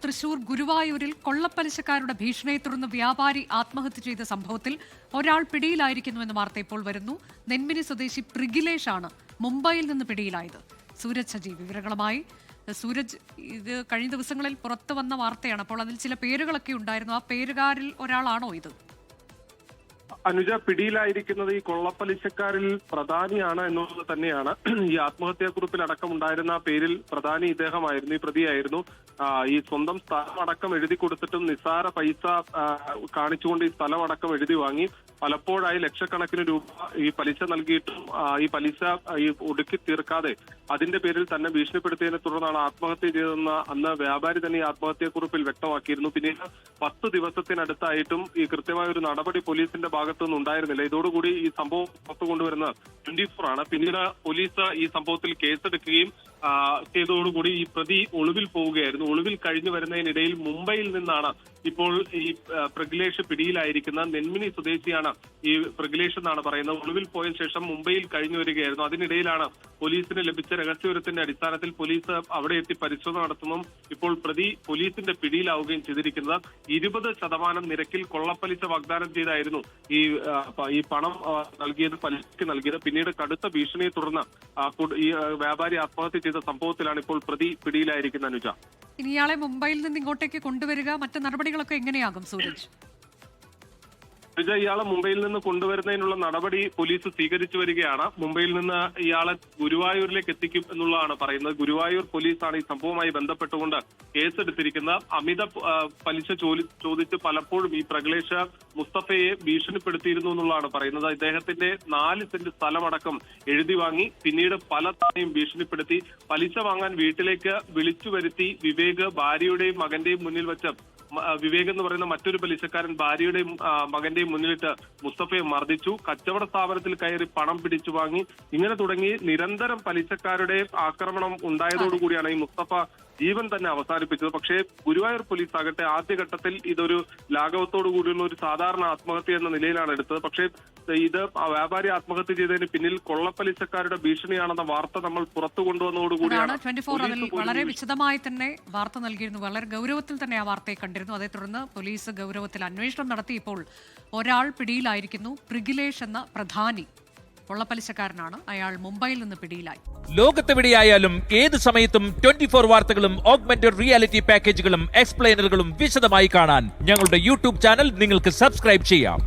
തൃശൂർ ഗുരുവായൂരിൽ കൊള്ളപ്പലിശക്കാരുടെ ഭീഷണിയെ തുടർന്ന് വ്യാപാരി ആത്മഹത്യ ചെയ്ത സംഭവത്തിൽ ഒരാൾ പിടിയിലായിരിക്കുന്നുവെന്ന വാർത്ത ഇപ്പോൾ വരുന്നു. നെന്മിനി സ്വദേശി പ്രിഗിലേഷ് ആണ് മുംബൈയിൽ നിന്ന് പിടിയിലായത്. സൂരജ് സജീവ് വിവരങ്ങളുമായി. സൂരജ്, ഇത് കഴിഞ്ഞ ദിവസങ്ങളിൽ പുറത്തു വന്ന വാർത്തയാണ്. അപ്പോൾ അതിൽ ചില പേരുകളൊക്കെ ഉണ്ടായിരുന്നു. ആ പേരുകാരിൽ ഒരാളാണോ ഇത്? അനുജ, പിടിയിലായിരിക്കുന്നത് ഈ കൊള്ളപ്പലിശക്കാരിൽ പ്രധാനിയാണ് എന്നുള്ളത് തന്നെയാണ്. ഈ ആത്മഹത്യാക്കുറിപ്പിൽ അടക്കം ഉണ്ടായിരുന്ന പേരിൽ പ്രധാനി ഇദ്ദേഹമായിരുന്നു, ഈ പ്രതിയായിരുന്നു. ഈ സ്വന്തം സ്ഥലം അടക്കം എഴുതി കൊടുത്തിട്ടും നിസ്സാര പൈസ കാണിച്ചുകൊണ്ട് ഈ സ്ഥലം അടക്കം എഴുതി വാങ്ങി പലപ്പോഴായി ലക്ഷക്കണക്കിന് രൂപ ഈ പലിശ നൽകിയിട്ടും ഈ പലിശ ഈ ഒടുക്കി തീർക്കാതെ അതിന്റെ പേരിൽ തന്നെ ഭീഷണിപ്പെടുത്തിയതിനെ തുടർന്നാണ് ആത്മഹത്യ ചെയ്തതെന്ന് അന്ന് വ്യാപാരി തന്നെ ഈ ആത്മഹത്യാക്കുറിപ്പിൽ വ്യക്തമാക്കിയിരുന്നു. പിന്നീട് 10 ദിവസത്തിനടുത്തായിട്ടും ഈ കൃത്യമായ ഒരു നടപടി പോലീസിന്റെ ഭാഗത്തുനിന്ന് ഉണ്ടായിരുന്നില്ല. ഇതോടുകൂടി ഈ സംഭവം പുറത്തു കൊണ്ടുവരുന്നത് 24 ആണ്. പിന്നീട് പോലീസ് ഈ സംഭവത്തിൽ കേസെടുക്കുകയും ചെയ്തതോടുകൂടി ഈ പ്രതി ഒളിവിൽ പോവുകയായിരുന്നു. ഒളിവിൽ കഴിഞ്ഞു വരുന്നതിനിടയിൽ മുംബൈയിൽ നിന്നാണ് ഇപ്പോൾ ഈ പ്രിഗിലേഷ് പിടിയിലായിരിക്കുന്ന നെന്മിനി സ്വദേശിയാണ് ഈ പ്രിഗിലേഷ് എന്നാണ് പറയുന്നത്. ഒളിവിൽ പോയ ശേഷം മുംബൈയിൽ കഴിഞ്ഞു വരികയായിരുന്നു. അതിനിടയിലാണ് പോലീസിന് ലഭിച്ച രഹസ്യവിവരത്തിന്റെ അടിസ്ഥാനത്തിൽ പോലീസ് അവിടെ എത്തി പരിശോധന നടത്തുന്നതും ഇപ്പോൾ പ്രതി പോലീസിന്റെ പിടിയിലാവുകയും ചെയ്തിരിക്കുന്നത്. 20% നിരക്കിൽ കൊള്ളപ്പലിശ വാഗ്ദാനം ചെയ്തായിരുന്നു ഈ പണം നൽകിയത്, പലിശയ്ക്ക് നൽകിയത്. പിന്നീട് കടുത്ത ഭീഷണിയെ തുടർന്ന് ഈ വ്യാപാരി ആത്മഹത്യ ചെയ്ത സംഭവത്തിലാണ് ഇപ്പോൾ പ്രതി പിടിയിലായിരിക്കുന്ന അനുജ. ഇനി ഇയാളെ മുംബൈയിൽ നിന്ന് ഇങ്ങോട്ടേക്ക് കൊണ്ടുവരിക, മറ്റു നടപടികളൊക്കെ എങ്ങനെയാകും സൂരജ്? ഇയാളെ മുംബൈയിൽ നിന്ന് കൊണ്ടുവരുന്നതിനുള്ള നടപടി പോലീസ് സ്വീകരിച്ചു വരികയാണ്. മുംബൈയിൽ നിന്ന് ഇയാളെ ഗുരുവായൂരിലേക്ക് എത്തിക്കും എന്നുള്ളതാണ് പറയുന്നത്. ഗുരുവായൂർ പോലീസാണ് ഈ സംഭവവുമായി ബന്ധപ്പെട്ടുകൊണ്ട് കേസെടുത്തിരിക്കുന്നത്. അമിത പലിശ ചോദിച്ച് പലപ്പോഴും ഈ പ്രഗ്ലേഷ് മുസ്തഫയെ ഭീഷണിപ്പെടുത്തിയിരുന്നു എന്നുള്ളതാണ് പറയുന്നത്. ഇദ്ദേഹത്തിന്റെ 4 സെന്റ് സ്ഥലമടക്കം എഴുതി വാങ്ങി പിന്നീട് പല തവണയും ഭീഷണിപ്പെടുത്തി പലിശ വാങ്ങാൻ വീട്ടിലേക്ക് വിളിച്ചു വരുത്തി വിവേക് ഭാര്യയുടെയും മകന്റെയും മുന്നിൽ വെച്ച് വിവേക് എന്ന് പറയുന്ന മറ്റൊരു പലിശക്കാരൻ ഭാര്യയുടെയും മകന്റെയും മുന്നിലിട്ട് മുസ്തഫയെ മർദ്ദിച്ചു. കച്ചവട സ്ഥാപനത്തിൽ കയറി പണം പിടിച്ചു വാങ്ങി. ഇങ്ങനെ തുടങ്ങി നിരന്തരം പലിശക്കാരുടെ ആക്രമണം ഉണ്ടായതോടുകൂടിയാണ് ഈ മുസ്തഫ ജീവൻ തന്നെ അവസാനിപ്പിച്ചത്. പക്ഷേ ഗുരുവായൂർ പോലീസ് ആകട്ടെ ആദ്യഘട്ടത്തിൽ ഇതൊരു ലാഘവത്തോടു കൂടിയുള്ള ഒരു സാധാരണ ആത്മഹത്യ എന്ന നിലയിലാണ് എടുത്തത്. പക്ഷേ ഇത് വ്യാപാരി ആത്മഹത്യ ചെയ്തതിന് പിന്നിൽ കൊള്ളപ്പലിശക്കാരുടെ ഭീഷണിയാണെന്ന വാർത്ത നമ്മൾ പുറത്തു കൊണ്ടുവന്നതോടുകൂടിയാണ് 24 അതിൽ വളരെ വിശദമായി തന്നെ വാർത്ത നൽകിയിരുന്നു. വളരെ ഗൗരവത്തിൽ തന്നെ ആ വാർത്തയെ കണ്ടിരുന്നു. അതേ തുടർന്ന് പോലീസ് ഗൗരവത്തിൽ അന്വേഷണം നടത്തി ഇപ്പോൾ ഒരാൾ പിടിയിലായിരിക്കുന്നു. പ്രിഗിലേഷ് എന്ന പ്രധാനി കൊള്ളപ്പലിശക്കാരനാണ്. അയാൾ മുംബൈയിൽ നിന്ന് പിടിയിലായി. ലോകത്തെവിടെയായാലും ഏത് സമയത്തും 24 വാർത്തകളും ഓഗ്മെന്റഡ് റിയാലിറ്റി പാക്കേജുകളും എക്സ്പ്ലെയിനറുകളും വിശദമായി കാണാൻ ഞങ്ങളുടെ യൂട്യൂബ് ചാനൽ നിങ്ങൾക്ക് സബ്സ്ക്രൈബ് ചെയ്യാം.